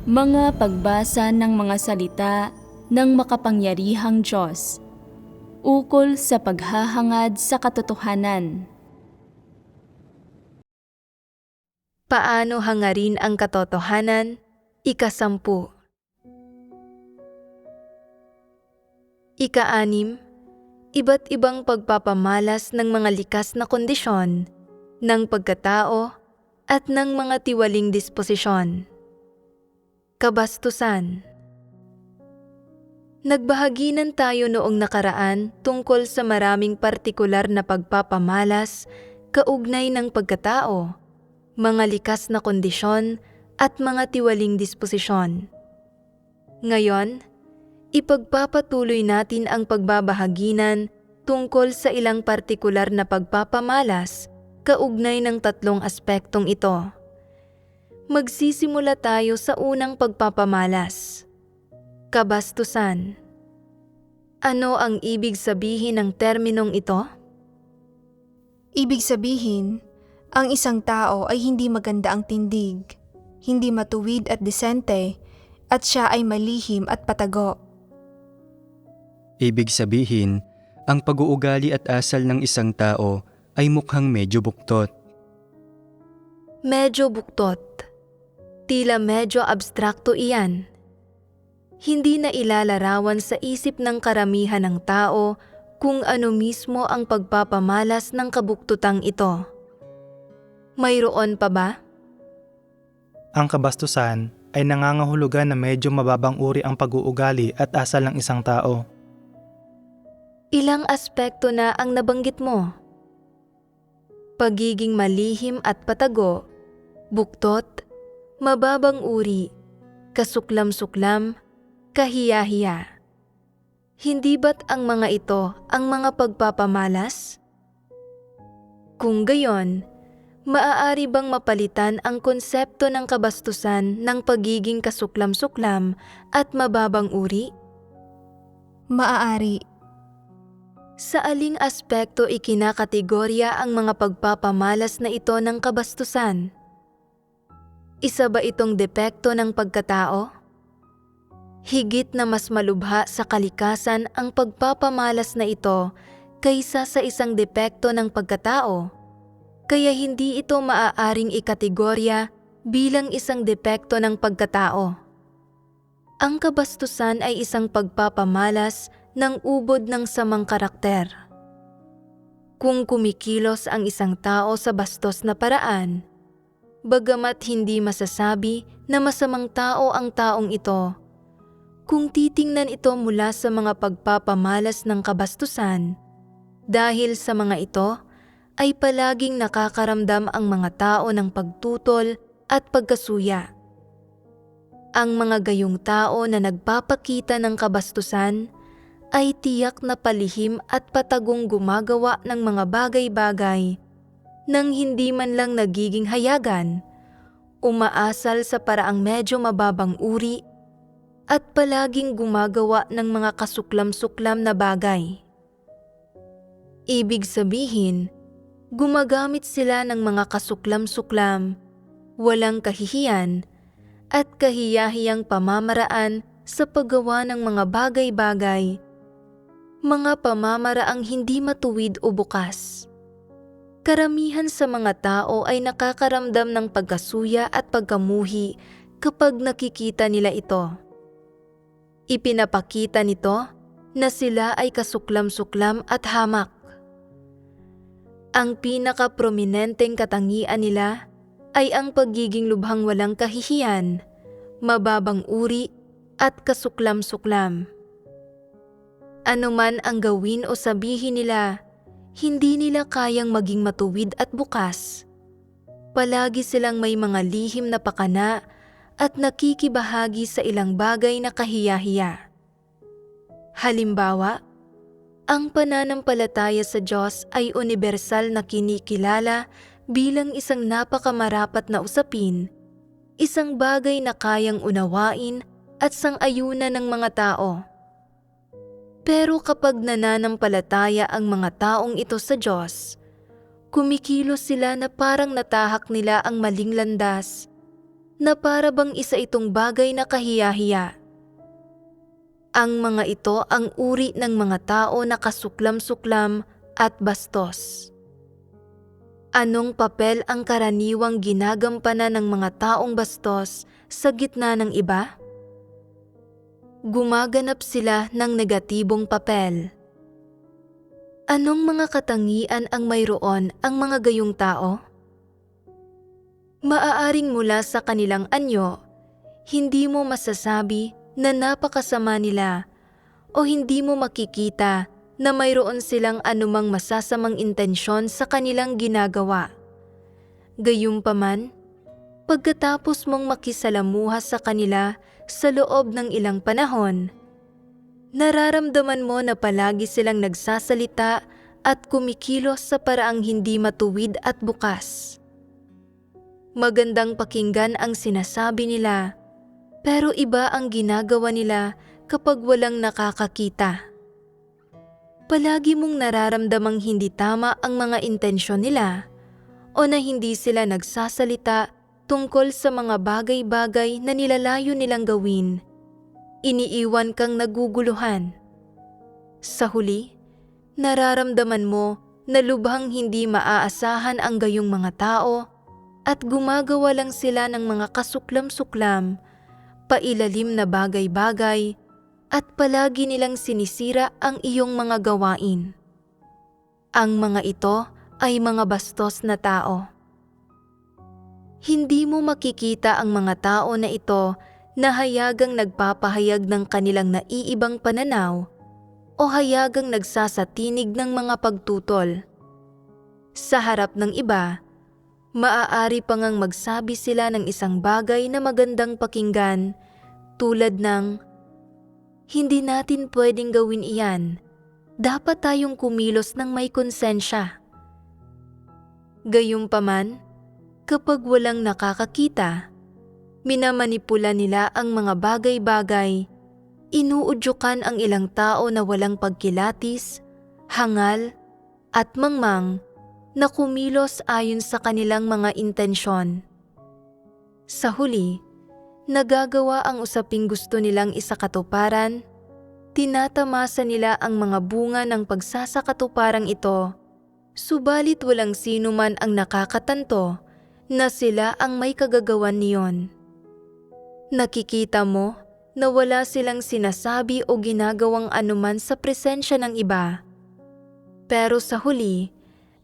Mga pagbasa ng mga salita ng makapangyarihang Diyos, ukol sa paghahangad sa katotohanan. Paano hangarin ang katotohanan? Ika-10. Ika-6, iba't ibang pagpapamalas ng mga likas na kondisyon, ng pagkatao, at ng mga tiwaling disposisyon. Kabastusan. Nagbahaginan tayo noong nakaraan tungkol sa maraming partikular na pagpapamalas, kaugnay ng pagkatao, mga likas na kondisyon, at mga tiwaling disposisyon. Ngayon, ipagpapatuloy natin ang pagbabahaginan tungkol sa ilang partikular na pagpapamalas, kaugnay ng tatlong aspektong ito. Magsisimula tayo sa unang pagpapamalas. Kabastusan. Ano ang ibig sabihin ng terminong ito? Ibig sabihin, ang isang tao ay hindi maganda ang tindig, hindi matuwid at disente, at siya ay malihim at patago. Ibig sabihin, ang pag-uugali at asal ng isang tao ay mukhang medyo buktot. Medyo buktot. Tila medyo abstrakto iyan. Hindi na ilalarawan sa isip ng karamihan ng tao kung ano mismo ang pagpapamalas ng kabuktutang ito. Mayroon pa ba? Ang kabastusan ay nangangahulugan na medyo mababang uri ang pag-uugali at asal ng isang tao. Ilang aspekto na ang nabanggit mo. Pagiging malihim at patago, buktot, mababang uri, kasuklam-suklam, kahiya-hiya. Hindi ba't ang mga ito ang mga pagpapamalas? Kung gayon, maaari bang mapalitan ang konsepto ng kabastusan ng pagiging kasuklam-suklam at mababang uri? Maaari. Sa aling aspekto ikinakategorya ang mga pagpapamalas na ito ng kabastusan? Isa ba itong depekto ng pagkatao? Higit na mas malubha sa kalikasan ang pagpapamalas na ito kaysa sa isang depekto ng pagkatao, kaya hindi ito maaaring ikategorya bilang isang depekto ng pagkatao. Ang kabastusan ay isang pagpapamalas ng ubod ng samang karakter. Kung kumikilos ang isang tao sa bastos na paraan, bagamat hindi masasabi na masamang tao ang taong ito, kung titingnan ito mula sa mga pagpapamalas ng kabastusan, dahil sa mga ito ay palaging nakakaramdam ang mga tao ng pagtutol at pagkasuya. Ang mga gayong tao na nagpapakita ng kabastusan ay tiyak na palihim at patagong gumagawa ng mga bagay-bagay nang hindi man lang nagiging hayagan, umaasal sa paraang medyo mababang uri, at palaging gumagawa ng mga kasuklam-suklam na bagay. Ibig sabihin, gumagamit sila ng mga kasuklam-suklam, walang kahihiyan, at kahiyahiyang pamamaraan sa paggawa ng mga bagay-bagay, mga pamamaraang hindi matuwid o bukas. Karamihan sa mga tao ay nakakaramdam ng pagkasuya at pagkamuhi kapag nakikita nila ito. Ipinapakita nito na sila ay kasuklam-suklam at hamak. Ang pinaka-prominenteng katangian nila ay ang pagiging lubhang walang kahihiyan, mababang uri at kasuklam-suklam. Ano man ang gawin o sabihin nila, hindi nila kayang maging matuwid at bukas. Palagi silang may mga lihim na pakana at nakikibahagi sa ilang bagay na kahiya-hiya. Halimbawa, ang pananampalataya sa Diyos ay universal na kinikilala bilang isang napakamarapat na usapin, isang bagay na kayang unawain at sang-ayunan ng mga tao. Pero kapag nananampalataya ang mga taong ito sa Diyos, kumikilos sila na parang natahak nila ang maling landas na para bang isa itong bagay na kahiya-hiya. Ang mga ito ang uri ng mga tao na kasuklam-suklam at bastos. Anong papel ang karaniwang ginagampanan ng mga taong bastos sa gitna ng iba? Gumaganap sila ng negatibong papel. Anong mga katangian ang mayroon ang mga gayong tao? Maaaring mula sa kanilang anyo, hindi mo masasabi na napakasama nila o hindi mo makikita na mayroon silang anumang masasamang intensyon sa kanilang ginagawa. Gayunpaman, pagkatapos mong makisalamuha sa kanila sa loob ng ilang panahon, nararamdaman mo na palagi silang nagsasalita at kumikilos sa paraang hindi matuwid at bukas. Magandang pakinggan ang sinasabi nila, pero iba ang ginagawa nila kapag walang nakakakita. Palagi mong nararamdamang hindi tama ang mga intensyon nila o na hindi sila nagsasalita tungkol sa mga bagay-bagay na nilalayo nilang gawin. Iniiwan kang naguguluhan. Sa huli, nararamdaman mo na lubhang hindi maaasahan ang gayong mga tao at gumagawa lang sila ng mga kasuklam-suklam, pailalim na bagay-bagay at palagi nilang sinisira ang iyong mga gawain. Ang mga ito ay mga bastos na tao. Hindi mo makikita ang mga tao na ito na hayagang nagpapahayag ng kanilang naiibang pananaw o hayagang nagsasatinig ng mga pagtutol. Sa harap ng iba, maaari pa ngang magsabi sila ng isang bagay na magandang pakinggan tulad ng, "Hindi natin pwedeng gawin iyan. Dapat tayong kumilos ng may konsensya." Gayunpaman, kapag walang nakakakita, minamanipula nila ang mga bagay-bagay, inuudyukan ang ilang tao na walang pagkilatis, hangal, at mangmang na kumilos ayon sa kanilang mga intensyon. Sa huli, nagagawa ang usaping gusto nilang isakatuparan, tinatamasa nila ang mga bunga ng pagsasakatuparang ito, subalit walang sino man ang nakakatanto na sila ang may kagagawan niyon. Nakikita mo na wala silang sinasabi o ginagawang anuman sa presensya ng iba, pero sa huli,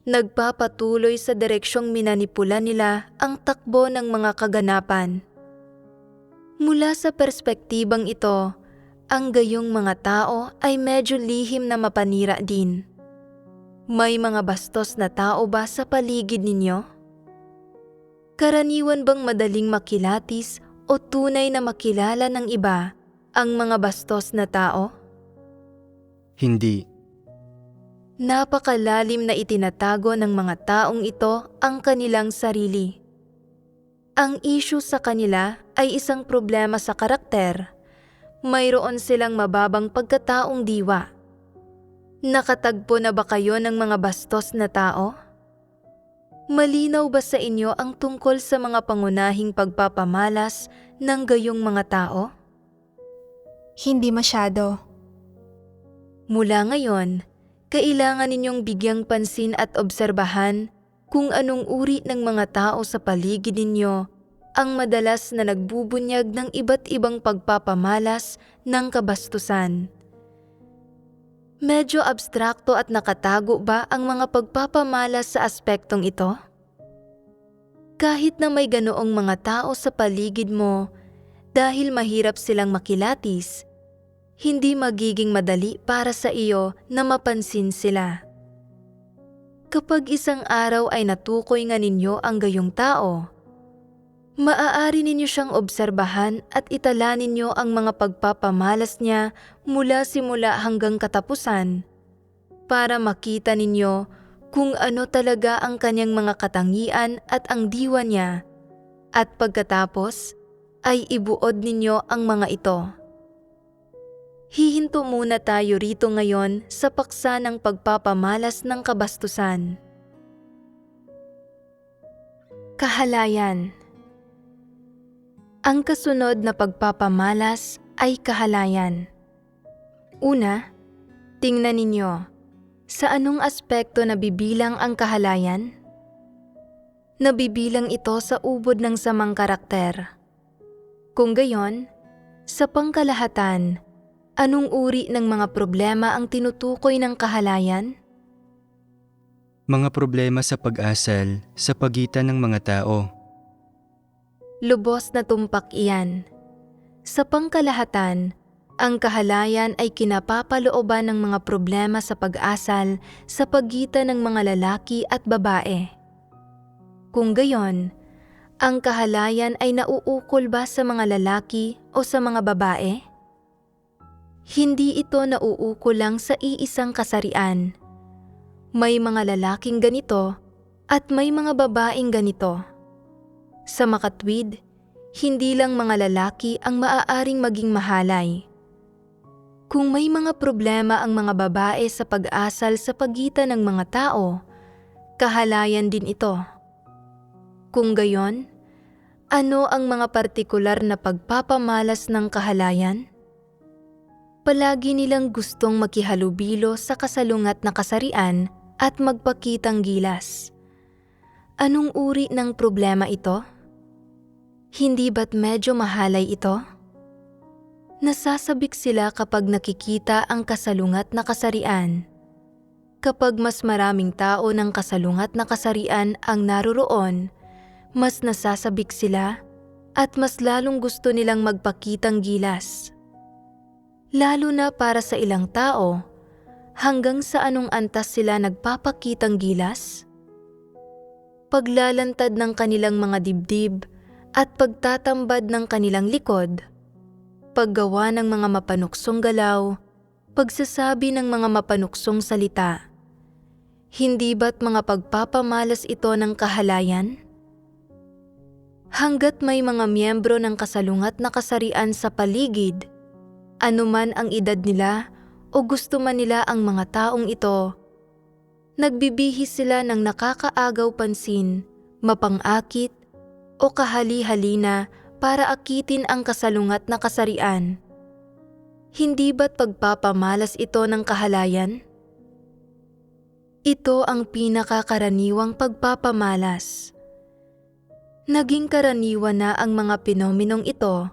nagpapatuloy sa direksyong minanipula nila ang takbo ng mga kaganapan. Mula sa perspektibang ito, ang gayong mga tao ay medyo lihim na mapanira din. May mga bastos na tao ba sa paligid ninyo? Karaniwan bang madaling makilatis o tunay na makilala ng iba ang mga bastos na tao? Hindi. Napakalalim na itinatago ng mga taong ito ang kanilang sarili. Ang issue sa kanila ay isang problema sa karakter. Mayroon silang mababang pagkataong diwa. Nakatagpo na ba kayo ng mga bastos na tao? Malinaw ba sa inyo ang tungkol sa mga pangunahing pagpapamalas ng gayong mga tao? Hindi masyado. Mula ngayon, kailangan ninyong bigyang pansin at obserbahan kung anong uri ng mga tao sa paligid ninyo ang madalas na nagbubunyag ng iba't ibang pagpapamalas ng kabastusan. Medyo abstrakto at nakatago ba ang mga pagpapamalas sa aspektong ito? Kahit na may ganoong mga tao sa paligid mo, dahil mahirap silang makilatis, hindi magiging madali para sa iyo na mapansin sila. Kapag isang araw ay natukoy nga ninyo ang gayong tao, maaari ninyo siyang obserbahan at itala ninyo ang mga pagpapamalas niya mula simula hanggang katapusan para makita ninyo kung ano talaga ang kanyang mga katangian at ang diwa niya, at pagkatapos ay ibuod ninyo ang mga ito. Hihinto muna tayo rito ngayon sa paksa ng pagpapamalas ng kabastusan. Kahalayan. Ang kasunod na pagpapamalas ay kahalayan. Una, tingnan ninyo, sa anong aspekto nabibilang ang kahalayan? Nabibilang ito sa ubod ng samang karakter. Kung gayon, sa pangkalahatan, anong uri ng mga problema ang tinutukoy ng kahalayan? Mga problema sa pag-asal sa pagitan ng mga tao. Lubos na tumpak iyan. Sa pangkalahatan, ang kahalayan ay kinapapalooban ng mga problema sa pag-asal sa pagitan ng mga lalaki at babae. Kung gayon, ang kahalayan ay nauukol ba sa mga lalaki o sa mga babae? Hindi ito nauukol lang sa iisang kasarian. May mga lalaking ganito at may mga babaeng ganito. Sa makatwid, hindi lang mga lalaki ang maaaring maging mahalay. Kung may mga problema ang mga babae sa pag-asal sa pagitan ng mga tao, kahalayan din ito. Kung gayon, ano ang mga partikular na pagpapamalas ng kahalayan? Palagi nilang gustong makihalubilo sa kasalungat na kasarian at magpakitang gilas. Anong uri ng problema ito? Hindi ba't medyo mahalay ito? Nasasabik sila kapag nakikita ang kasalungat na kasarian. Kapag mas maraming tao ng kasalungat na kasarian ang naroroon, mas nasasabik sila at mas lalong gusto nilang magpakitang gilas. Lalo na para sa ilang tao, hanggang sa anong antas sila nagpapakitang gilas? Paglalantad ng kanilang mga dibdib at pagtatambad ng kanilang likod, paggawa ng mga mapanuksong galaw, pagsasabi ng mga mapanuksong salita. Hindi ba't mga pagpapamalas ito ng kahalayan? Hanggat may mga miyembro ng kasalungat na kasarian sa paligid, anuman ang edad nila o gusto man nila ang mga taong ito, nagbibihis sila ng nakakaagaw pansin, mapangakit o kahali-halina para akitin ang kasalungat na kasarian. Hindi ba't pagpapamalas ito ng kahalayan? Ito ang pinakakaraniwang pagpapamalas. Naging karaniwan na ang mga penomenong ito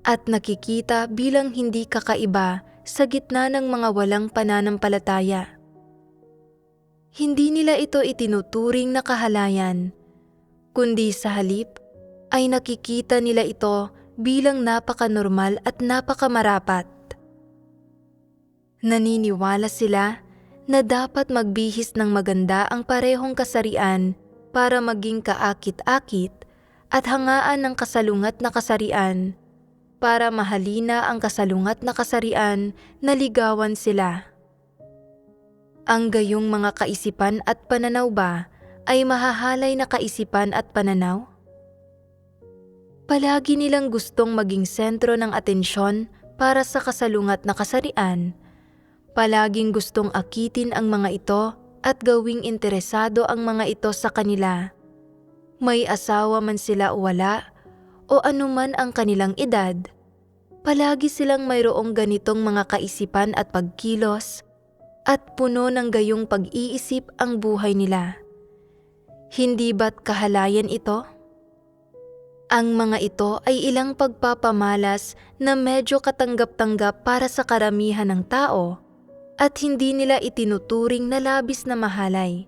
at nakikita bilang hindi kakaiba sa gitna ng mga walang pananampalataya. Hindi nila ito itinuturing na kahalayan, kundi sa halip ay nakikita nila ito bilang napaka-normal at napaka-marapat. Naniniwala sila na dapat magbihis ng maganda ang parehong kasarian para maging kaakit-akit at hangaan ng kasalungat na kasarian para mahalina ang kasalungat na kasarian na ligawan sila. Ang gayong mga kaisipan at pananaw ba ay mahahalay na kaisipan at pananaw? Palagi nilang gustong maging sentro ng atensyon para sa kasalungat na kasarian. Palaging gustong akitin ang mga ito at gawing interesado ang mga ito sa kanila. May asawa man sila o wala, o anuman ang kanilang edad, palagi silang mayroong ganitong mga kaisipan at pagkilos at puno ng gayong pag-iisip ang buhay nila. Hindi ba't kahalayan ito? Ang mga ito ay ilang pagpapamalas na medyo katanggap-tanggap para sa karamihan ng tao at hindi nila itinuturing na labis na mahalay.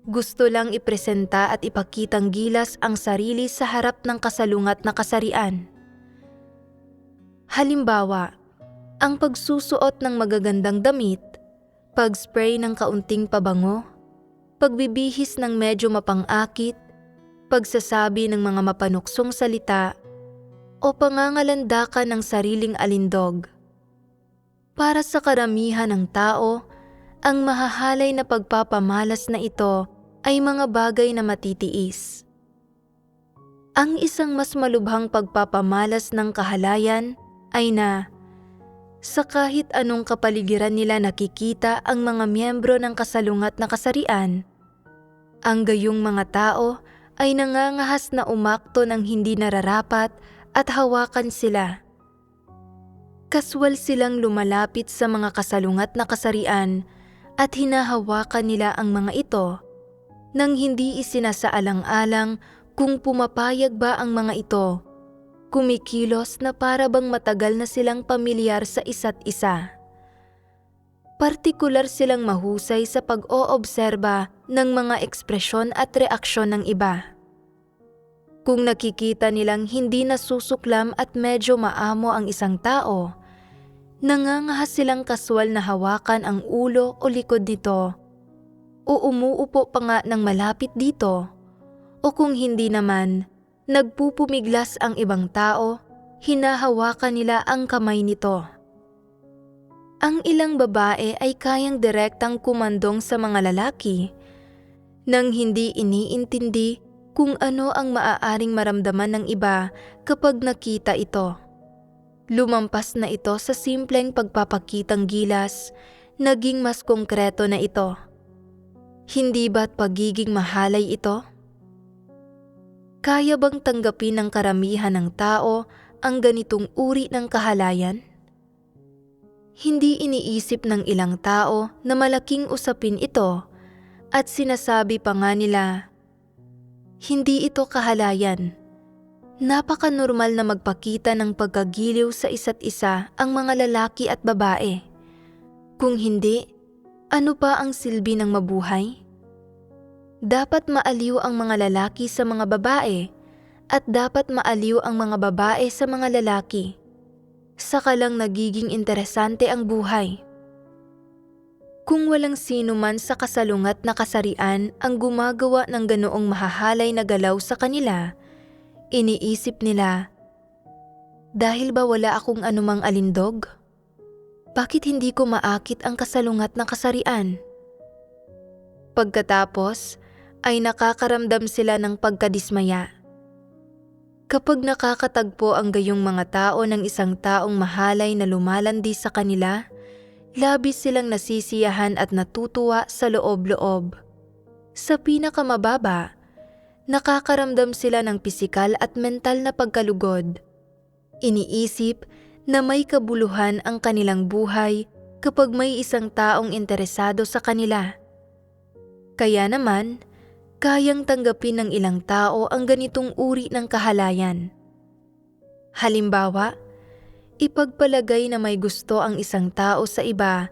Gusto lang ipresenta at ipakitang gilas ang sarili sa harap ng kasalungat na kasarian. Halimbawa, ang pagsusuot ng magagandang damit, pag-spray ng kaunting pabango, pagbibihis ng medyo mapang-akit, pagsasabi ng mga mapanuksong salita, o pangangalandakan ng sariling alindog. Para sa karamihan ng tao, ang mahahalay na pagpapamalas na ito ay mga bagay na matitiis. Ang isang mas malubhang pagpapamalas ng kahalayan ay na sa kahit anong kapaligiran nila nakikita ang mga miyembro ng kasalungat na kasarian, ang gayong mga tao ay nangangahas na umakto ng hindi nararapat at hawakan sila. Kaswal silang lumalapit sa mga kasalungat na kasarian at hinahawakan nila ang mga ito nang hindi isinasaalang-alang kung pumapayag ba ang mga ito. Kumikilos na para bang matagal na silang pamilyar sa isa't isa. Partikular silang mahusay sa pag-oobserba ng mga ekspresyon at reaksyon ng iba. Kung nakikita nilang hindi nasusuklam at medyo maamo ang isang tao, nangangahas silang kaswal na hawakan ang ulo o likod nito, o umuupo pa nga ng malapit dito, o kung hindi naman, nagpupumiglas ang ibang tao, hinahawakan nila ang kamay nito. Ang ilang babae ay kayang direktang kumandong sa mga lalaki nang hindi iniintindi kung ano ang maaaring maramdaman ng iba kapag nakita ito. Lumampas na ito sa simpleng pagpapakitang gilas, naging mas konkreto na ito. Hindi ba't pagiging mahalay ito? Kaya bang tanggapin ng karamihan ng tao ang ganitong uri ng kahalayan? Hindi iniisip ng ilang tao na malaking usapin ito at sinasabi pa nga nila, hindi ito kahalayan. Napaka-normal na magpakita ng pagkagiliw sa isa't isa ang mga lalaki at babae. Kung hindi, ano pa ang silbi ng mabuhay? Dapat maaliw ang mga lalaki sa mga babae at dapat maaliw ang mga babae sa mga lalaki. Saka lang nagiging interesante ang buhay. Kung walang sino man sa kasalungat na kasarian ang gumagawa ng ganoong mahahalay na galaw sa kanila, iniisip nila, dahil ba wala akong anumang alindog? Bakit hindi ko maakit ang kasalungat na kasarian? Pagkatapos ay nakakaramdam sila ng pagkadismaya. Kapag nakakatagpo ang gayong mga tao ng isang taong mahalay na lumalandi sa kanila, labis silang nasisiyahan at natutuwa sa loob-loob. Sa pinakamababa, nakakaramdam sila ng pisikal at mental na pagkalugod. Iniisip na may kabuluhan ang kanilang buhay kapag may isang taong interesado sa kanila. Kaya naman, kayang tanggapin ng ilang tao ang ganitong uri ng kahalayan. Halimbawa, ipagpalagay na may gusto ang isang tao sa iba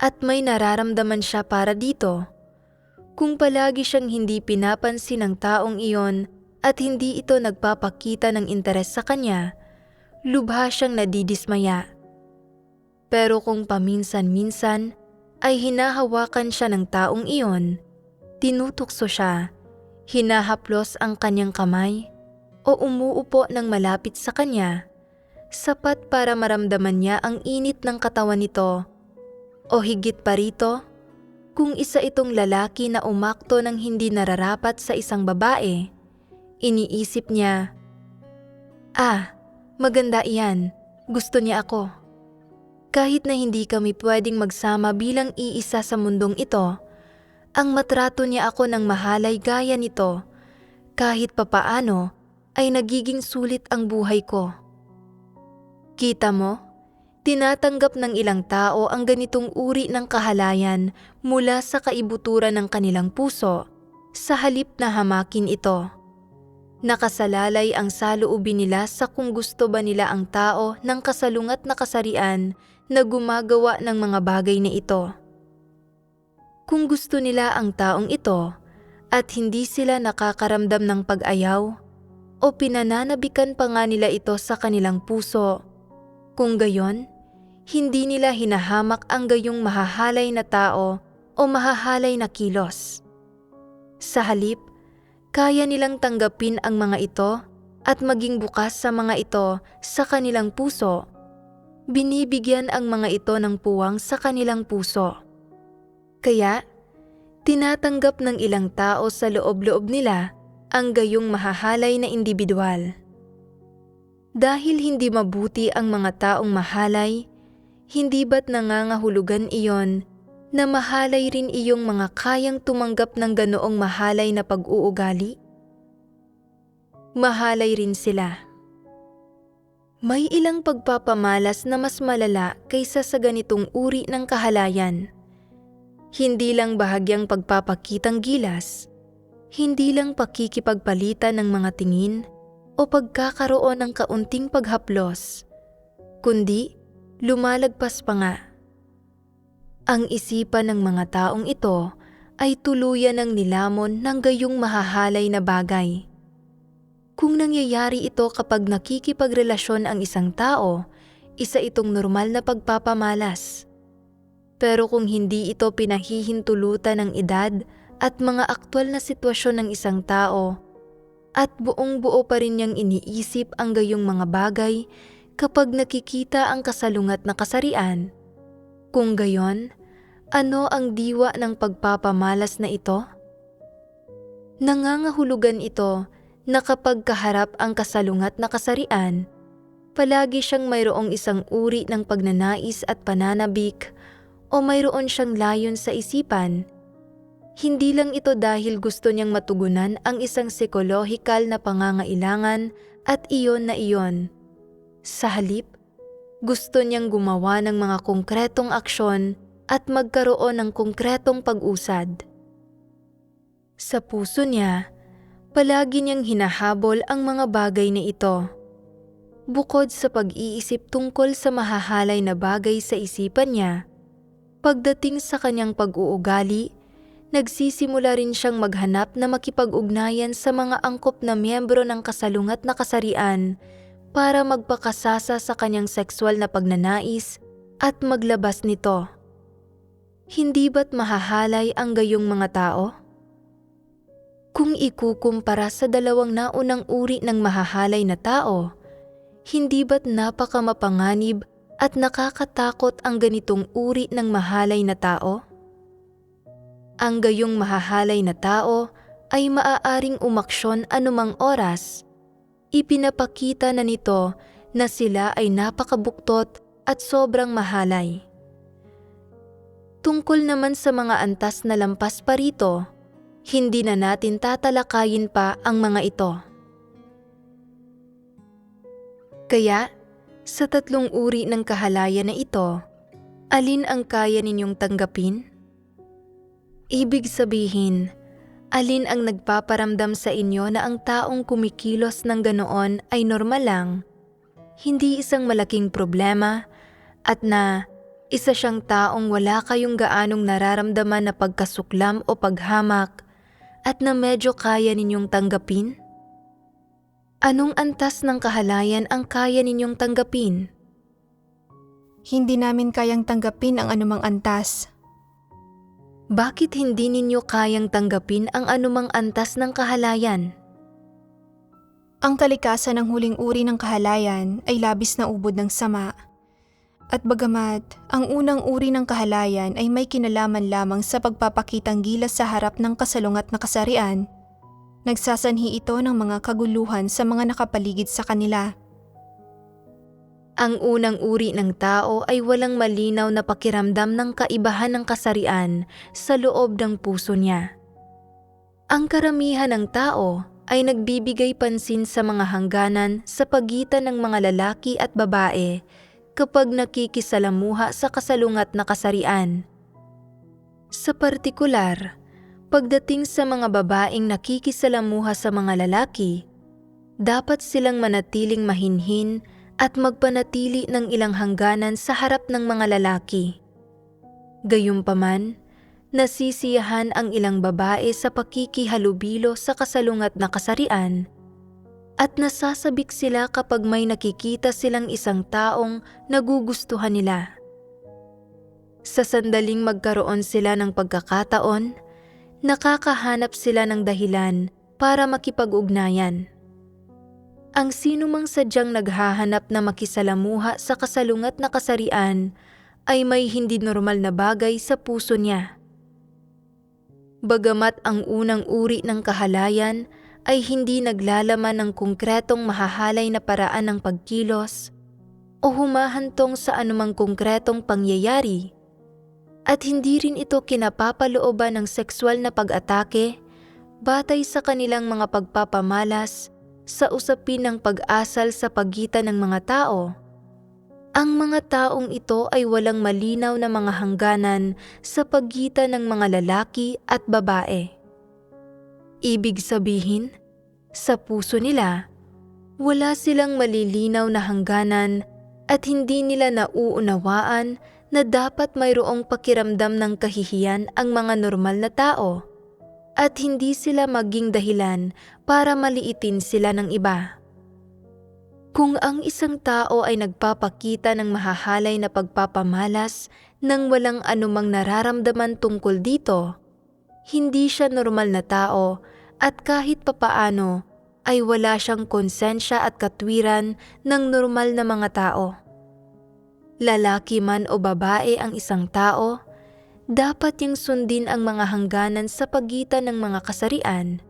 at may nararamdaman siya para dito. Kung palagi siyang hindi pinapansin ng taong iyon at hindi ito nagpapakita ng interes sa kanya, lubha siyang nadidismaya. Pero kung paminsan-minsan ay hinahawakan siya ng taong iyon, tinutukso siya, hinahaplos ang kanyang kamay o umuupo ng malapit sa kanya, sapat para maramdaman niya ang init ng katawan nito. O higit pa rito, kung isa itong lalaki na umakto ng hindi nararapat sa isang babae, iniisip niya, maganda iyan, gusto niya ako. Kahit na hindi kami pwedeng magsama bilang iisa sa mundong ito, ang matrato niya ako ng mahalay gaya nito, kahit papaano ay nagiging sulit ang buhay ko. Kita mo, tinatanggap ng ilang tao ang ganitong uri ng kahalayan mula sa kaibuturan ng kanilang puso, sa halip na hamakin ito. Nakasalalay ang saloobin nila sa kung gusto ba nila ang tao ng kasalungat na kasarian na gumagawa ng mga bagay na ito. Kung gusto nila ang taong ito at hindi sila nakakaramdam ng pag-ayaw o pinananabikan pa nga nila ito sa kanilang puso, kung gayon, hindi nila hinahamak ang gayong mahahalay na tao o mahahalay na kilos. Sa halip, kaya nilang tanggapin ang mga ito at maging bukas sa mga ito sa kanilang puso. Binibigyan ang mga ito ng puwang sa kanilang puso. Kaya, tinatanggap ng ilang tao sa loob-loob nila ang gayong mahahalay na individual. Dahil hindi mabuti ang mga taong mahalay, hindi ba't nangangahulugan iyon na mahalay rin iyong mga kayang tumanggap ng ganoong mahalay na pag-uugali? Mahalay rin sila. May ilang pagpapamalas na mas malala kaysa sa ganitong uri ng kahalayan. Hindi lang bahagyang pagpapakitang gilas, hindi lang pakikipagpalitan ng mga tingin o pagkakaroon ng kaunting paghaplos, kundi lumalagpas pa nga. Ang isipan ng mga taong ito ay tuluyan ng nilamon ng gayong mahahalay na bagay. Kung nangyayari ito kapag nakikipagrelasyon ang isang tao, isa itong normal na pagpapamalas. Pero kung hindi ito pinahihintulutan ng edad at mga aktwal na sitwasyon ng isang tao, at buong-buo pa rin niyang iniisip ang gayong mga bagay kapag nakikita ang kasalungat na kasarian, kung gayon, ano ang diwa ng pagpapamalas na ito? Nangangahulugan ito na kapag kaharap ang kasalungat na kasarian, palagi siyang mayroong isang uri ng pagnanais at pananabik o mayroon siyang layon sa isipan. Hindi lang ito dahil gusto niyang matugunan ang isang psikolohikal na pangangailangan at iyon na iyon. Sa halip, gusto niyang gumawa ng mga konkretong aksyon at magkaroon ng konkretong pag-usad. Sa puso niya, palagi niyang hinahabol ang mga bagay na ito. Bukod sa pag-iisip tungkol sa mahahalay na bagay sa isipan niya, pagdating sa kanyang pag-uugali, nagsisimula rin siyang maghanap na makipag-ugnayan sa mga angkop na miyembro ng kasalungat na kasarian para magpakasasa sa kanyang sexual na pagnanais at maglabas nito. Hindi ba't mahahalay ang gayong mga tao? Kung ikukumpara sa dalawang naunang uri ng mahahalay na tao, hindi ba't napakamapanganib at nakakatakot ang ganitong uri ng mahalay na tao? Ang gayong mahahalay na tao ay maaaring umaksyon anumang oras. Ipinapakita na nito na sila ay napakabuktot at sobrang mahalay. Tungkol naman sa mga antas na lampas pa rito, hindi na natin tatalakayin pa ang mga ito. Kaya, sa tatlong uri ng kahalayan na ito, alin ang kaya ninyong tanggapin? Ibig sabihin, alin ang nagpaparamdam sa inyo na ang taong kumikilos ng ganoon ay normal lang, hindi isang malaking problema, at na isa siyang taong wala kayong gaanong nararamdaman na pagkasuklam o paghamak, at na medyo kaya ninyong tanggapin? Anong antas ng kahalayan ang kaya ninyong tanggapin? Hindi namin kayang tanggapin ang anumang antas. Bakit hindi ninyo kayang tanggapin ang anumang antas ng kahalayan? Ang kalikasan ng huling uri ng kahalayan ay labis na ubod ng sama. At bagamat ang unang uri ng kahalayan ay may kinalaman lamang sa pagpapakitang gilas sa harap ng kasalungat na kasarian, nagsasanhi ito ng mga kaguluhan sa mga nakapaligid sa kanila. Ang unang uri ng tao ay walang malinaw na pakiramdam ng kaibahan ng kasarian sa loob ng puso niya. Ang karamihan ng tao ay nagbibigay pansin sa mga hangganan sa pagitan ng mga lalaki at babae kapag nakikisalamuha sa kasalungat na kasarian. Sa partikular, pagdating sa mga babaeng nakikisalamuha sa mga lalaki, dapat silang manatiling mahinhin at magpanatili ng ilang hangganan sa harap ng mga lalaki. Gayunpaman, nasisiyahan ang ilang babae sa pakikihalubilo sa kasalungat na kasarian at nasasabik sila kapag may nakikita silang isang taong nagugustuhan nila. Sa sandaling magkaroon sila ng pagkakataon, nakakahanap sila ng dahilan para makipag-ugnayan. Ang sinumang sadyang naghahanap na makisalamuha sa kasalungat na kasarian ay may hindi normal na bagay sa puso niya. Bagamat ang unang uri ng kahalayan ay hindi naglalaman ng konkretong mahahalay na paraan ng pagkilos o humahantong sa anumang konkretong pangyayari, at hindi rin ito kinapapalooban ng sexual na pag-atake batay sa kanilang mga pagpapamalas, sa usapin ng pag-asal sa pagitan ng mga tao. Ang mga taong ito ay walang malinaw na mga hangganan sa pagitan ng mga lalaki at babae. Ibig sabihin, sa puso nila, wala silang malilinaw na hangganan at hindi nila nauunawaan na dapat mayroong pakiramdam ng kahihiyan ang mga normal na tao at hindi sila maging dahilan para maliitin sila ng iba. Kung ang isang tao ay nagpapakita ng mahahalay na pagpapamalas nang walang anumang nararamdaman tungkol dito, hindi siya normal na tao at kahit papaano ay wala siyang konsensya at katwiran ng normal na mga tao. Lalaki man o babae ang isang tao, dapat niyang sundin ang mga hangganan sa pagitan ng mga kasarian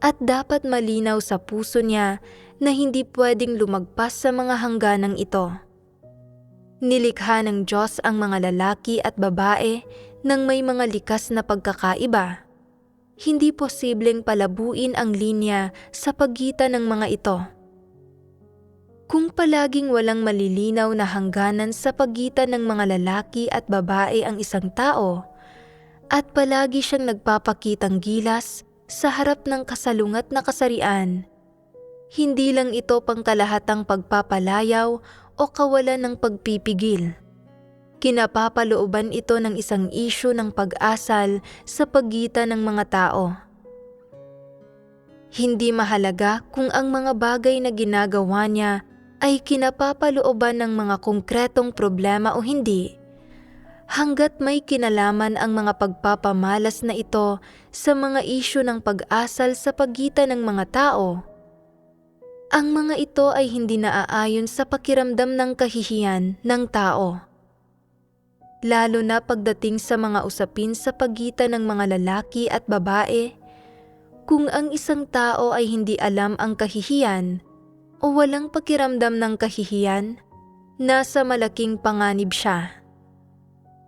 at dapat malinaw sa puso niya na hindi pwedeng lumagpas sa mga hangganang ito. Nilikha ng Diyos ang mga lalaki at babae nang may mga likas na pagkakaiba. Hindi posibleng palabuin ang linya sa pagitan ng mga ito. Kung palaging walang malilinaw na hangganan sa pagitan ng mga lalaki at babae ang isang tao, at palagi siyang nagpapakitang gilas sa harap ng kasalungat na kasarian, hindi lang ito pangkalahatang pagpapalayaw o kawalan ng pagpipigil. Kinapapalooban ito ng isang isyu ng pag-asal sa pagitan ng mga tao. Hindi mahalaga kung ang mga bagay na ginagawa niya ay kinapapalooban ng mga konkretong problema o hindi, hanggat may kinalaman ang mga pagpapamalas na ito sa mga isyu ng pag-asal sa pagitan ng mga tao. Ang mga ito ay hindi naaayon sa pakiramdam ng kahihiyan ng tao. Lalo na pagdating sa mga usapin sa pagitan ng mga lalaki at babae, kung ang isang tao ay hindi alam ang kahihiyan o walang pakiramdam ng kahihiyan, nasa malaking panganib siya.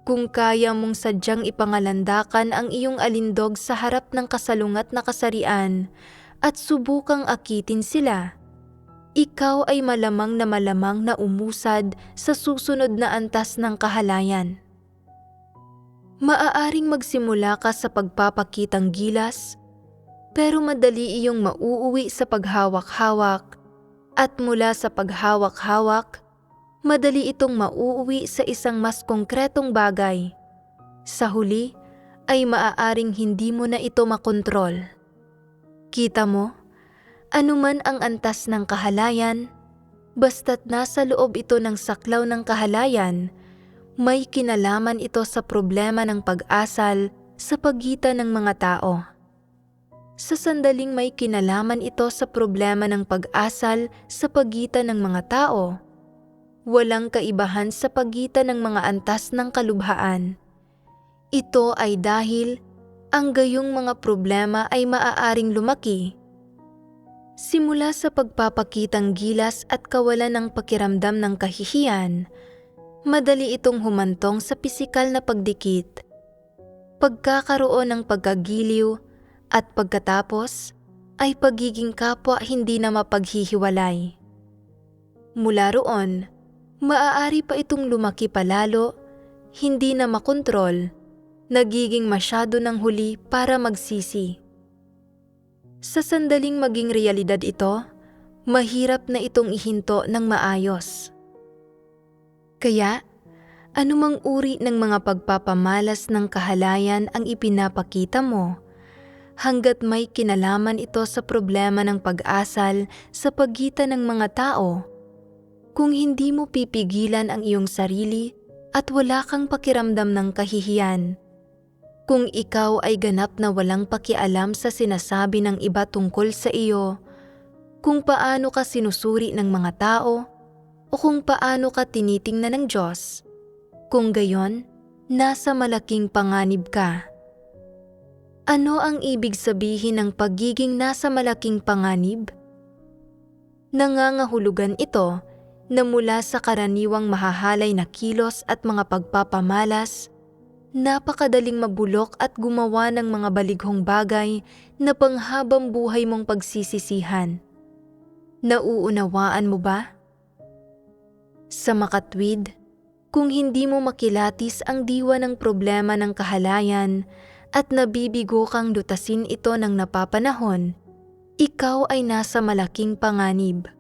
Kung kaya mong sadyang ipangalandakan ang iyong alindog sa harap ng kasalungat na kasarian at subukang akitin sila, ikaw ay malamang na umusad sa susunod na antas ng kahalayan. Maaaring magsimula ka sa pagpapakitang gilas, pero madali iyong mauuwi sa paghawak-hawak, at mula sa paghawak-hawak, madali itong mauuwi sa isang mas konkretong bagay. Sa huli, ay maaaring hindi mo na ito makontrol. Kita mo? Anuman ang antas ng kahalayan, basta't nasa loob ito ng saklaw ng kahalayan, may kinalaman ito sa problema ng pag-asal sa pagitan ng mga tao. Sa sandaling may kinalaman ito sa problema ng pag-asal sa pagitan ng mga tao, walang kaibahan sa pagitan ng mga antas ng kalubhaan. Ito ay dahil ang gayong mga problema ay maaaring lumaki. Simula sa pagpapakitang gilas at kawalan ng pakiramdam ng kahihiyan, madali itong humantong sa pisikal na pagdikit, pagkakaroon ng pagkagiliw, at pagkatapos ay pagiging kapwa hindi na mapaghihiwalay. Mula roon, maaari pa itong lumaki palalo, hindi na makontrol, nagiging masyado ng huli para magsisi. Sa sandaling maging realidad ito, mahirap na itong ihinto ng maayos. Kaya, anumang uri ng mga pagpapamalas ng kahalayan ang ipinapakita mo, hanggat may kinalaman ito sa problema ng pag-asal sa pagitan ng mga tao, kung hindi mo pipigilan ang iyong sarili at wala kang pakiramdam ng kahihiyan, kung ikaw ay ganap na walang pakialam sa sinasabi ng iba tungkol sa iyo, kung paano ka sinusuri ng mga tao, o kung paano ka tinitingnan ng Diyos, kung gayon, nasa malaking panganib ka. Ano ang ibig sabihin ng pagiging nasa malaking panganib? Nangangahulugan ito na mula sa karaniwang mahahalay na kilos at mga pagpapamalas, napakadaling mabulok at gumawa ng mga balighong bagay na panghabang buhay mong pagsisisihan. Nauunawaan mo ba? Sa makatwid, kung hindi mo makilatis ang diwa ng problema ng kahalayan at nabibigo kang lutasin ito ng napapanahon, ikaw ay nasa malaking panganib.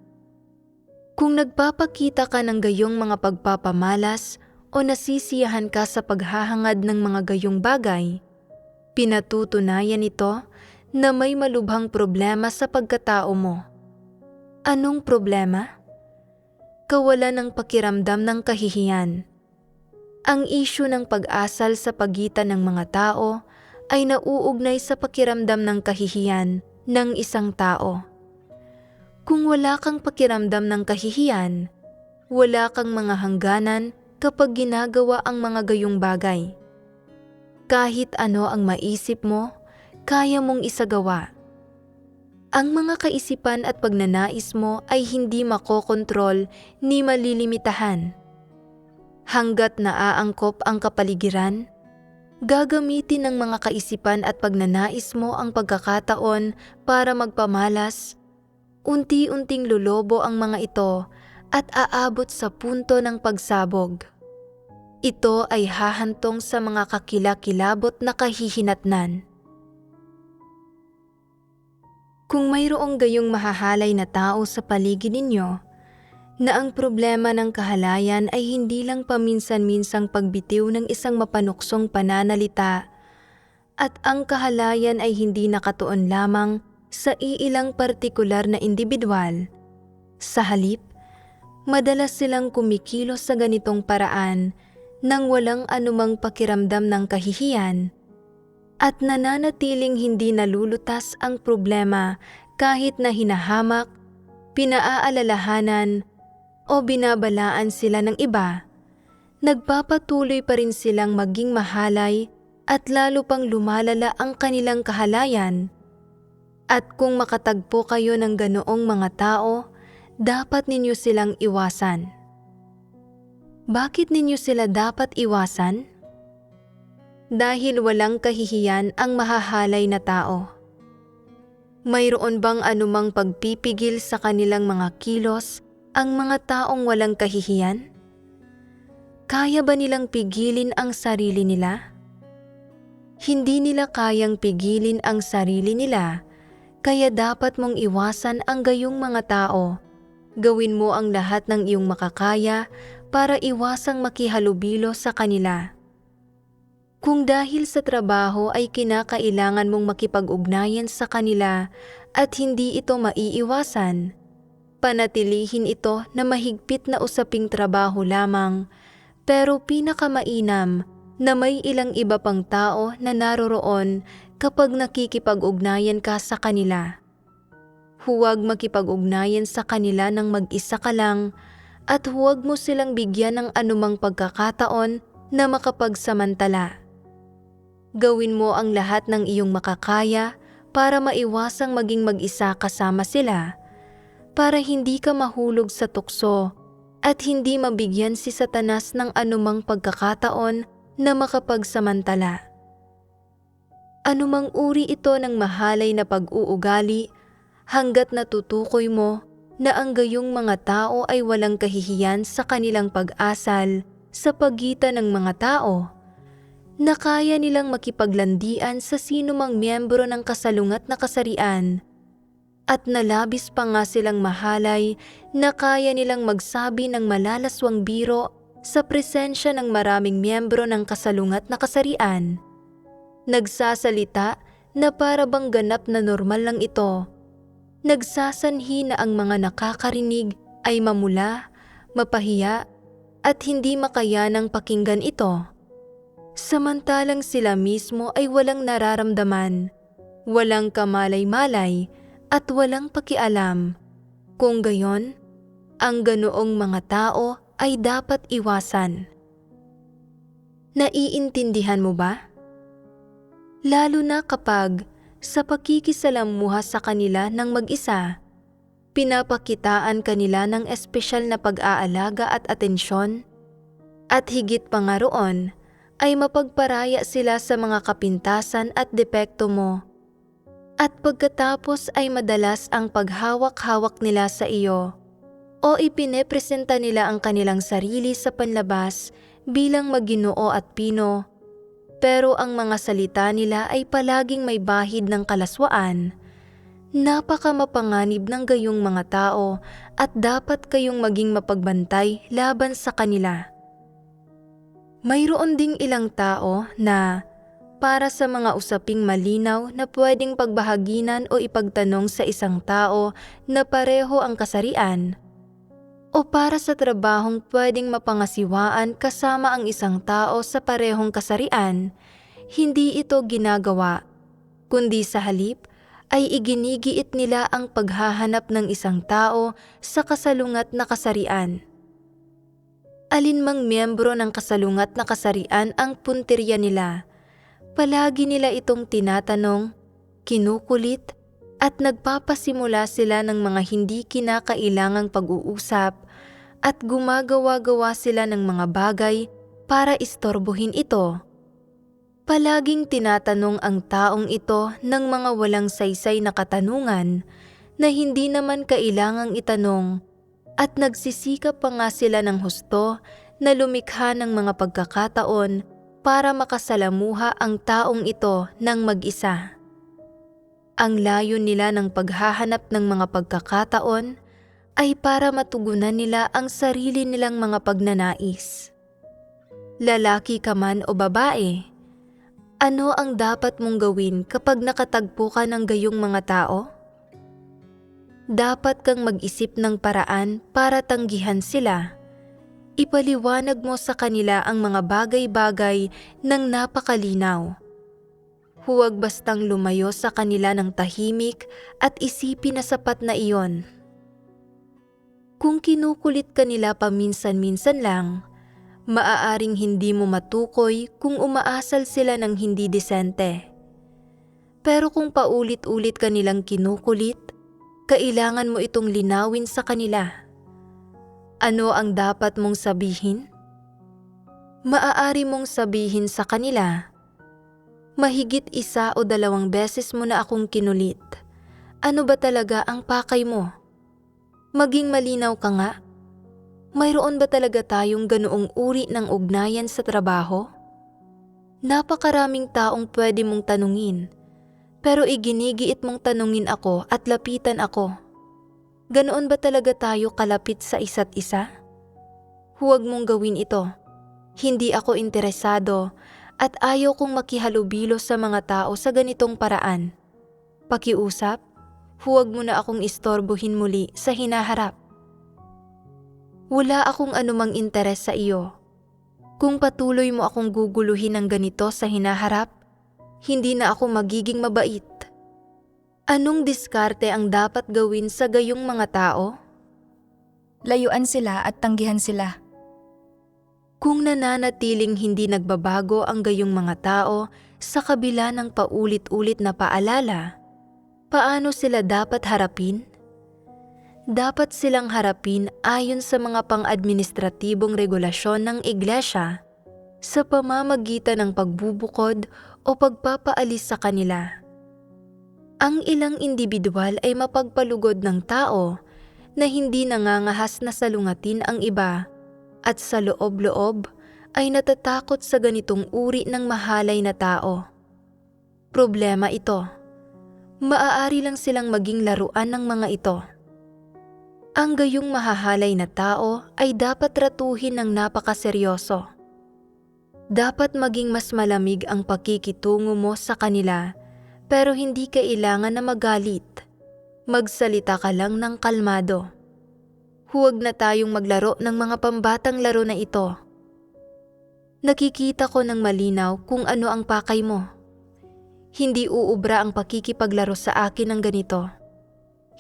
Kung nagpapakita ka ng gayong mga pagpapamalas o nasisiyahan ka sa paghahangad ng mga gayong bagay, pinatutunayan ito na may malubhang problema sa pagkatao mo. Anong problema? Kawalan ng pakiramdam ng kahihiyan. Ang isyu ng pag-asal sa pagitan ng mga tao ay nauugnay sa pakiramdam ng kahihiyan ng isang tao. Kung wala kang pakiramdam ng kahihiyan, wala kang mga hangganan kapag ginagawa ang mga gayong bagay. Kahit ano ang maisip mo, kaya mong isagawa. Ang mga kaisipan at pagnanais mo ay hindi makokontrol ni malilimitahan. Hanggat naaangkop ang kapaligiran, gagamitin ng mga kaisipan at pagnanais mo ang pagkakataon para magpamalas. Unti-unting lulobo ang mga ito at aabot sa punto ng pagsabog. Ito ay hahantong sa mga kakilakilabot na kahihinatnan. Kung mayroong gayong mahahalay na tao sa paligid ninyo, na ang problema ng kahalayan ay hindi lang paminsan-minsang pagbitiw ng isang mapanuksong pananalita at ang kahalayan ay hindi nakatuon lamang sa iilang partikular na individual. Sa halip, madalas silang kumikilos sa ganitong paraan nang walang anumang pakiramdam ng kahihiyan at nananatiling hindi nalulutas ang problema kahit na hinahamak, pinaaalalahanan o binabalaan sila ng iba. Nagpapatuloy pa rin silang maging mahalay at lalo pang lumalala ang kanilang kahalayan. At kung makatagpo kayo ng ganoong mga tao, dapat ninyo silang iwasan. Bakit ninyo sila dapat iwasan? Dahil walang kahihiyan ang mahahalay na tao. Mayroon bang anumang pagpipigil sa kanilang mga kilos ang mga taong walang kahihiyan? Kaya ba nilang pigilin ang sarili nila? Hindi nila kayang pigilin ang sarili nila, kaya dapat mong iwasan ang gayong mga tao. Gawin mo ang lahat ng iyong makakaya para iwasang makihalubilo sa kanila. Kung dahil sa trabaho ay kinakailangan mong makipag-ugnayan sa kanila at hindi ito maiiwasan, panatilihin ito na mahigpit na usaping trabaho lamang, pero pinakamainam na may ilang iba pang tao na naroroon kapag nakikipag-ugnayan ka sa kanila. Huwag makipag-ugnayan sa kanila ng mag-isa ka lang at huwag mo silang bigyan ng anumang pagkakataon na makapagsamantala. Gawin mo ang lahat ng iyong makakaya para maiwasang maging mag-isa kasama sila, para hindi ka mahulog sa tukso at hindi mabigyan si Satanas ng anumang pagkakataon na makapagsamantala. Anumang uri ito ng mahalay na pag-uugali, hanggat natutukoy mo na ang gayong mga tao ay walang kahihiyan sa kanilang pag-asal sa pagitan ng mga tao, na kaya nilang makipaglandian sa sinumang miyembro ng kasalungat na kasarian, at nalabis pa nga silang mahalay na kaya nilang magsabi ng malalaswang biro sa presensya ng maraming miyembro ng kasalungat na kasarian. Nagsasalita na para bang ganap na normal lang ito. Nagsasanhi na ang mga nakakarinig ay mamula, mapahiya at hindi makayanang pakinggan ito. Samantalang sila mismo ay walang nararamdaman, walang kamalay-malay at walang pakialam. Kung gayon, ang ganoong mga tao ay dapat iwasan. Naiintindihan mo ba? Lalo na kapag sa pakikisalamuha sa kanila ng mag-isa, pinapakitaan kanila ng espesyal na pag-aalaga at atensyon, at higit pa nga roon ay mapagparaya sila sa mga kapintasan at depekto mo, At pagkatapos ay madalas ang paghawak-hawak nila sa iyo o ipinepresenta nila ang kanilang sarili sa panlabas bilang maginoo at pino, pero ang mga salita nila ay palaging may bahid ng kalaswaan. Napakamapanganib ng gayong mga tao at dapat kayong maging mapagbantay laban sa kanila. Mayroon ding ilang tao na para sa mga usaping malinaw na pwedeng pagbahaginan o ipagtanong sa isang tao na pareho ang kasarian, o para sa trabahong pwedeng mapangasiwaan kasama ang isang tao sa parehong kasarian, hindi ito ginagawa, kundi sa halip ay iginigiit nila ang paghahanap ng isang tao sa kasalungat na kasarian. Alinmang miyembro ng kasalungat na kasarian ang puntirya nila, palagi nila itong tinatanong, kinukulit, at nagpapasimula sila ng mga hindi kinakailangang pag-uusap at gumagawa-gawa sila ng mga bagay para istorbohin ito. Palaging tinatanong ang taong ito ng mga walang saysay na katanungan na hindi naman kailangang itanong at nagsisikap pa nga sila ng husto na lumikha ng mga pagkakataon para makasalamuha ang taong ito ng mag-isa. Ang layo nila ng paghahanap ng mga pagkakataon ay para matugunan nila ang sarili nilang mga pagnanais. Lalaki ka man o babae, ano ang dapat mong gawin kapag nakatagpo ka ng gayong mga tao? Dapat kang mag-isip ng paraan para tanggihan sila. Ipaliwanag mo sa kanila ang mga bagay-bagay ng napakalinaw. Huwag bastang lumayo sa kanila ng tahimik at isipin na sapat na iyon. Kung kinukulit ka nila paminsan-minsan lang, maaaring hindi mo matukoy kung umaasal sila ng hindi desente. Pero kung paulit-ulit ka nilang kinukulit, kailangan mo itong linawin sa kanila. Ano ang dapat mong sabihin? Maaari mong sabihin sa kanila, mahigit 1 o 2 beses mo na akong kinulit. Ano ba talaga ang pakay mo? Maging malinaw ka nga. Mayroon ba talaga tayong ganoong uri ng ugnayan sa trabaho? Napakaraming taong pwede mong tanungin, pero iginigiit mong tanungin ako at lapitan ako. Ganoon ba talaga tayo kalapit sa isa't isa? Huwag mong gawin ito. Hindi ako interesado at ayaw kong makihalubilo sa mga tao sa ganitong paraan. Pakiusap, huwag mo na akong istorbohin muli sa hinaharap. Wala akong anumang interes sa iyo. Kung patuloy mo akong guguluhin ng ganito sa hinaharap, hindi na ako magiging mabait. Anong diskarte ang dapat gawin sa gayong mga tao? Layuan sila at tanggihan sila. Kung nananatiling hindi nagbabago ang gayong mga tao sa kabila ng paulit-ulit na paalala, paano sila dapat harapin? Dapat silang harapin ayon sa mga pang-administratibong regulasyon ng iglesia sa pamamagitan ng pagbubukod o pagpapaalis sa kanila. Ang ilang individual ay mapagpalugod ng tao na hindi nangangahas na salungatin ang iba at sa loob-loob ay natatakot sa ganitong uri ng mahalay na tao. Problema ito. Maaari lang silang maging laruan ng mga ito. Ang gayong mahahalay na tao ay dapat ratuhin ng napakaseryoso. Dapat maging mas malamig ang pakikitungo mo sa kanila, pero hindi kailangan na magalit. Magsalita ka lang ng kalmado. Huwag na tayong maglaro ng mga pambatang laro na ito. Nakikita ko ng malinaw kung ano ang pakay mo. Hindi uubra ang pakikipaglaro sa akin ng ganito.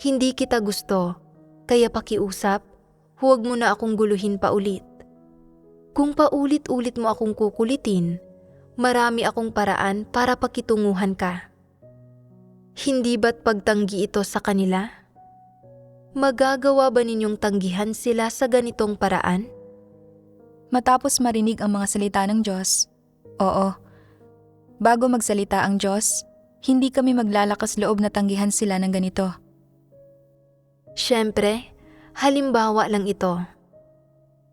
Hindi kita gusto, kaya pakiusap, huwag mo na akong guluhin pa ulit. Kung paulit-ulit mo akong kukulitin, marami akong paraan para pakitunguhan ka. Hindi ba't pagtanggi ito sa kanila? Magagawa ba ninyong tanggihan sila sa ganitong paraan? Matapos marinig ang mga salita ng Diyos, oo. Bago magsalita ang Diyos, Hindi kami maglalakas loob na tanggihan sila ng ganito. Siyempre, halimbawa lang ito.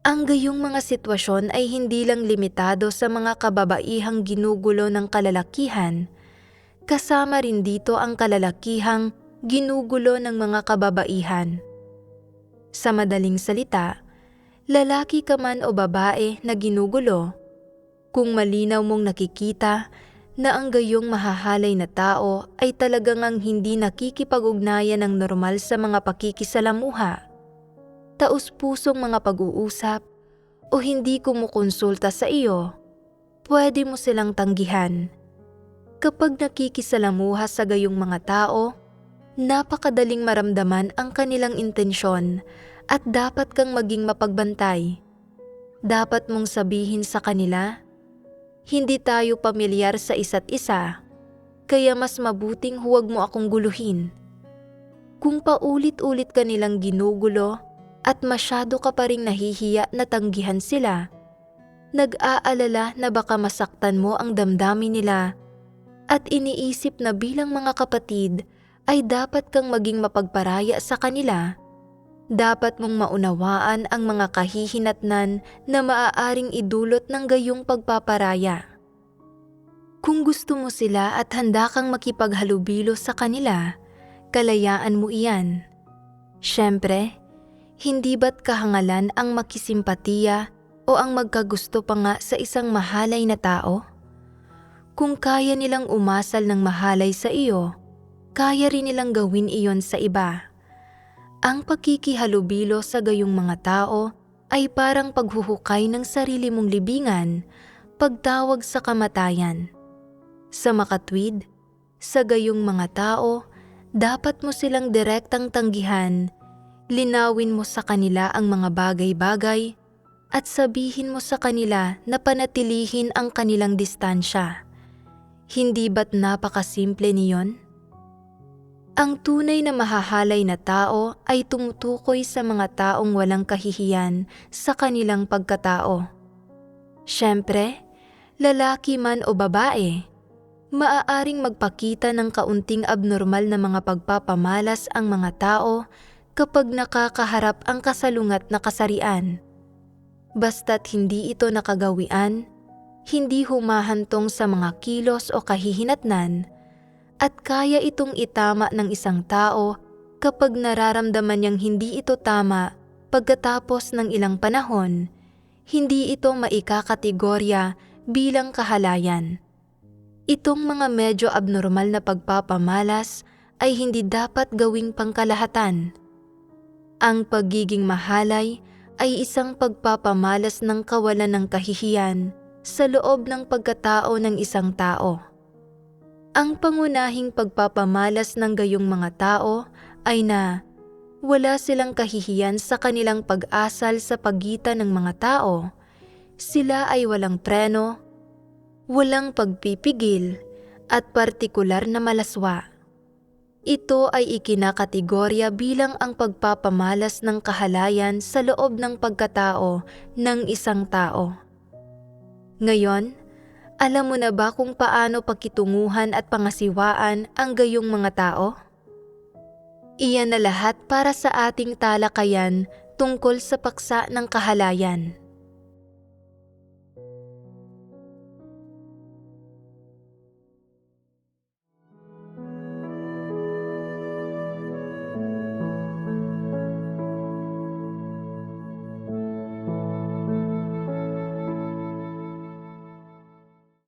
Ang gayong mga sitwasyon ay hindi lang limitado sa mga kababaihang ginugulo ng kalalakihan, kasama rin dito ang kalalakihang ginugulo ng mga kababaihan. Sa madaling salita, lalaki ka man o babae na ginugulo, kung malinaw mong nakikita na ang gayong mahahalay na tao ay talagang ang hindi nakikipag-ugnayan ng normal sa mga pakikisalamuha, taus-pusong mga pag-uusap o hindi kumukonsulta sa iyo, pwede mo silang tanggihan. Kapag nakikisalamuha sa gayong mga tao, napakadaling maramdaman ang kanilang intensyon at dapat kang maging mapagbantay. Dapat mong sabihin sa kanila, hindi tayo pamilyar sa isa't isa, kaya mas mabuting huwag mo akong guluhin. Kung paulit-ulit ka nilang ginugulo at masyado ka pa ring nahihiya na tanggihan sila, nag-aalala na baka masaktan mo ang damdamin nila at iniisip na bilang mga kapatid ay dapat kang maging mapagparaya sa kanila, dapat mong maunawaan ang mga kahihinatnan na maaaring idulot ng gayong pagpaparaya. Kung gusto mo sila at handa kang makipaghalubilo sa kanila, kalayaan mo iyan. Siyempre, hindi ba't kahangalan ang makisimpatiya o ang magkagusto pa nga sa isang mahalay na tao? Kung kaya nilang umasal ng mahalay sa iyo, kaya rin nilang gawin iyon sa iba. Ang pagkikihalubilo sa gayong mga tao ay parang paghuhukay ng sarili mong libingan, pagtawag sa kamatayan. Sa makatwid, sa gayong mga tao, dapat mo silang direktang tanggihan, linawin mo sa kanila ang mga bagay-bagay, at sabihin mo sa kanila na panatilihin ang kanilang distansya. Hindi ba't napakasimple niyon? Ang tunay na mahahalay na tao ay tumutukoy sa mga taong walang kahihiyan sa kanilang pagkatao. Siyempre, lalaki man o babae, maaaring magpakita ng kaunting abnormal na mga pagpapamalas ang mga tao kapag nakakaharap ang kasalungat na kasarian. Basta't hindi ito nakagawian, hindi humahantong sa mga kilos o kahihinatnan, at kaya itong itama ng isang tao kapag nararamdaman niyang hindi ito tama pagkatapos ng ilang panahon, hindi ito maikakategorya bilang kahalayan. Itong mga medyo abnormal na pagpapamalas ay hindi dapat gawing pangkalahatan. Ang pagiging mahalay ay isang pagpapamalas ng kawalan ng kahihiyan sa loob ng pagkatao ng isang tao. Ang pangunahing pagpapamalas ng gayong mga tao ay na wala silang kahihiyan sa kanilang pag-asal sa pagitan ng mga tao. Sila ay walang preno, walang pagpipigil, at partikular na malaswa. Ito ay ikinakategorya bilang ang pagpapamalas ng kahalayan sa loob ng pagkatao ng isang tao. Ngayon, alam mo na ba kung paano pakitunguhan at pangasiwaan ang gayong mga tao? Iyan na lahat para sa ating talakayan tungkol sa paksa ng kahalayan.